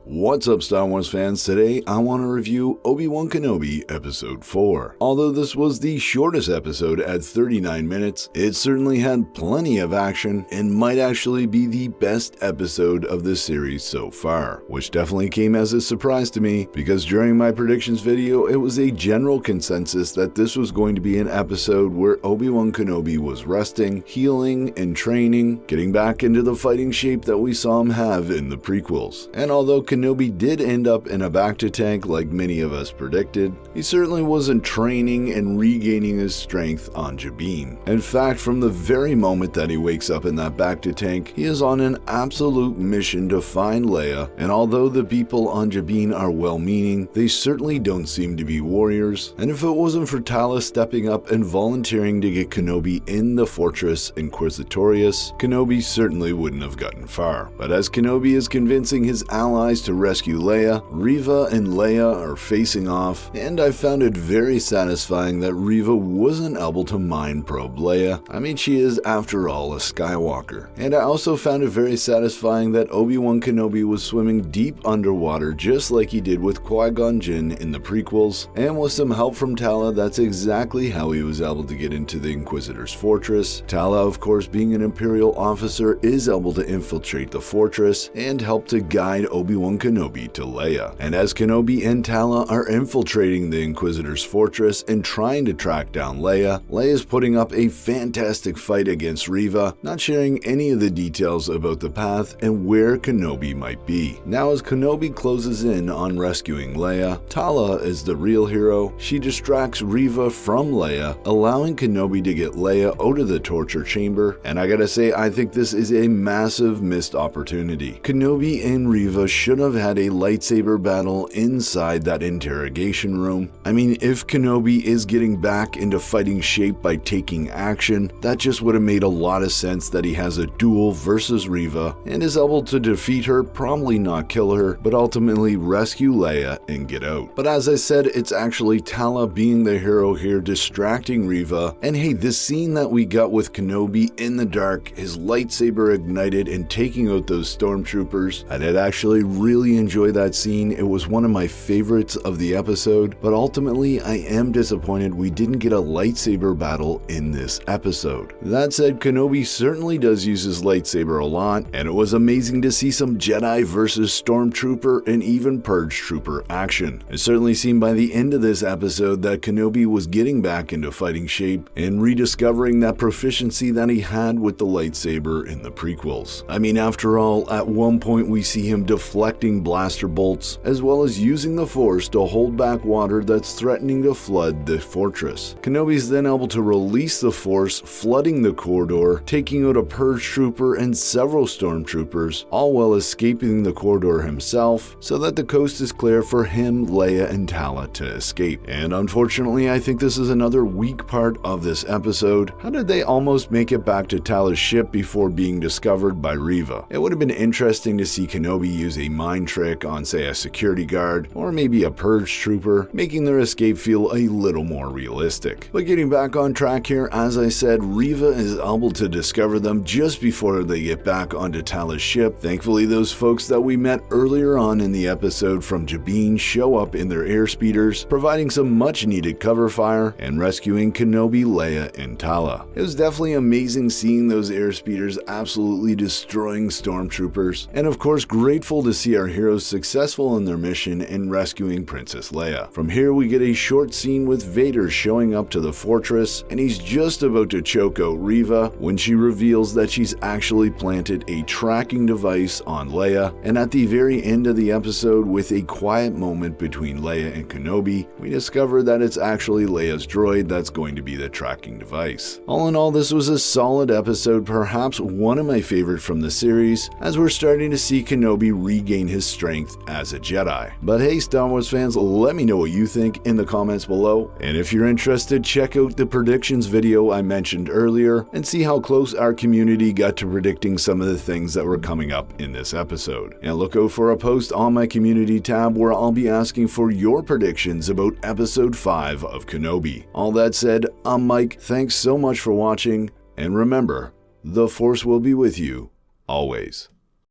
What's up, Star Wars fans? Today I want to review Obi-Wan Kenobi Episode 4. Although this was the shortest episode at 39 minutes, it certainly had plenty of action and might actually be the best episode of the series so far, which definitely came as a surprise to me because during my predictions video it was a general consensus that this was going to be an episode where Obi-Wan Kenobi was resting, healing, and training, getting back into the fighting shape that we saw him have in the prequels. And although Kenobi did end up in a bacta tank like many of us predicted, he certainly wasn't training and regaining his strength on Jabin. In fact, from the very moment that he wakes up in that bacta tank, he is on an absolute mission to find Leia, and although the people on Jabin are well-meaning, they certainly don't seem to be warriors, and if it wasn't for Tala stepping up and volunteering to get Kenobi in the Fortress Inquisitorius, Kenobi certainly wouldn't have gotten far. But as Kenobi is convincing his allies to rescue Leia, Riva and Leia are facing off, and I found it very satisfying that Riva wasn't able to mind probe Leia. I mean, she is after all a Skywalker. And I also found it very satisfying that Obi-Wan Kenobi was swimming deep underwater just like he did with Qui-Gon Jinn in the prequels, and with some help from Tala, that's exactly how he was able to get into the Inquisitor's fortress. Tala, of course, being an Imperial officer, is able to infiltrate the fortress and help to guide Obi-Wan Kenobi to Leia. And as Kenobi and Tala are infiltrating the Inquisitor's fortress and trying to track down Leia, Leia is putting up a fantastic fight against Riva, not sharing any of the details about the path and where Kenobi might be. Now as Kenobi closes in on rescuing Leia, Tala is the real hero. She distracts Riva from Leia, allowing Kenobi to get Leia out of the torture chamber, and I gotta say, I think this is a massive missed opportunity. Kenobi and Riva should have had a lightsaber battle inside that interrogation room. I mean, if Kenobi is getting back into fighting shape by taking action, that just would have made a lot of sense that he has a duel versus Riva and is able to defeat her, probably not kill her, but ultimately rescue Leia and get out. But as I said, it's actually Tala being the hero here, distracting Riva. And hey, this scene that we got with Kenobi in the dark, his lightsaber ignited and taking out those stormtroopers, I did actually really enjoy that scene. It was one of my favorites of the episode, but ultimately I am disappointed we didn't get a lightsaber battle in this episode. That said, Kenobi certainly does use his lightsaber a lot, and it was amazing to see some Jedi versus Stormtrooper and even Purge Trooper action. It certainly seemed by the end of this episode that Kenobi was getting back into fighting shape and rediscovering that proficiency that he had with the lightsaber in the prequels. I mean, after all, at one point we see him deflecting blaster bolts, as well as using the Force to hold back water that's threatening to flood the fortress. Kenobi's then able to release the Force, flooding the corridor, taking out a Purge Trooper and several Stormtroopers, all while escaping the corridor himself, so that the coast is clear for him, Leia, and Tala to escape. And unfortunately, I think this is another weak part of this episode. How did they almost make it back to Tala's ship before being discovered by Riva? It would have been interesting to see Kenobi use a mind trick on, say, a security guard, or maybe a Purge Trooper, making their escape feel a little more realistic. But getting back on track here, as I said, Riva is able to discover them just before they get back onto Tala's ship. Thankfully, those folks that we met earlier on in the episode from Jabin show up in their airspeeders, providing some much-needed cover fire and rescuing Kenobi, Leia, and Tala. It was definitely amazing seeing those airspeeders absolutely destroying stormtroopers, and of course grateful to see our heroes successful in their mission in rescuing Princess Leia. From here we get a short scene with Vader showing up to the fortress, and he's just about to choke out Riva when she reveals that she's actually planted a tracking device on Leia. And at the very end of the episode, with a quiet moment between Leia and Kenobi, we discover that it's actually Leia's droid that's going to be the tracking device. All in all, this was a solid episode, perhaps one of my favorite from the series, as we're starting to see Kenobi regain his strength as a Jedi. But hey, Star Wars fans, let me know what you think in the comments below, and if you're interested, check out the predictions video I mentioned earlier and see how close our community got to predicting some of the things that were coming up in this episode. And look out for a post on my community tab where I'll be asking for your predictions about episode 5 of Kenobi. All that said, I'm Mike, thanks so much for watching, and remember, the Force will be with you always.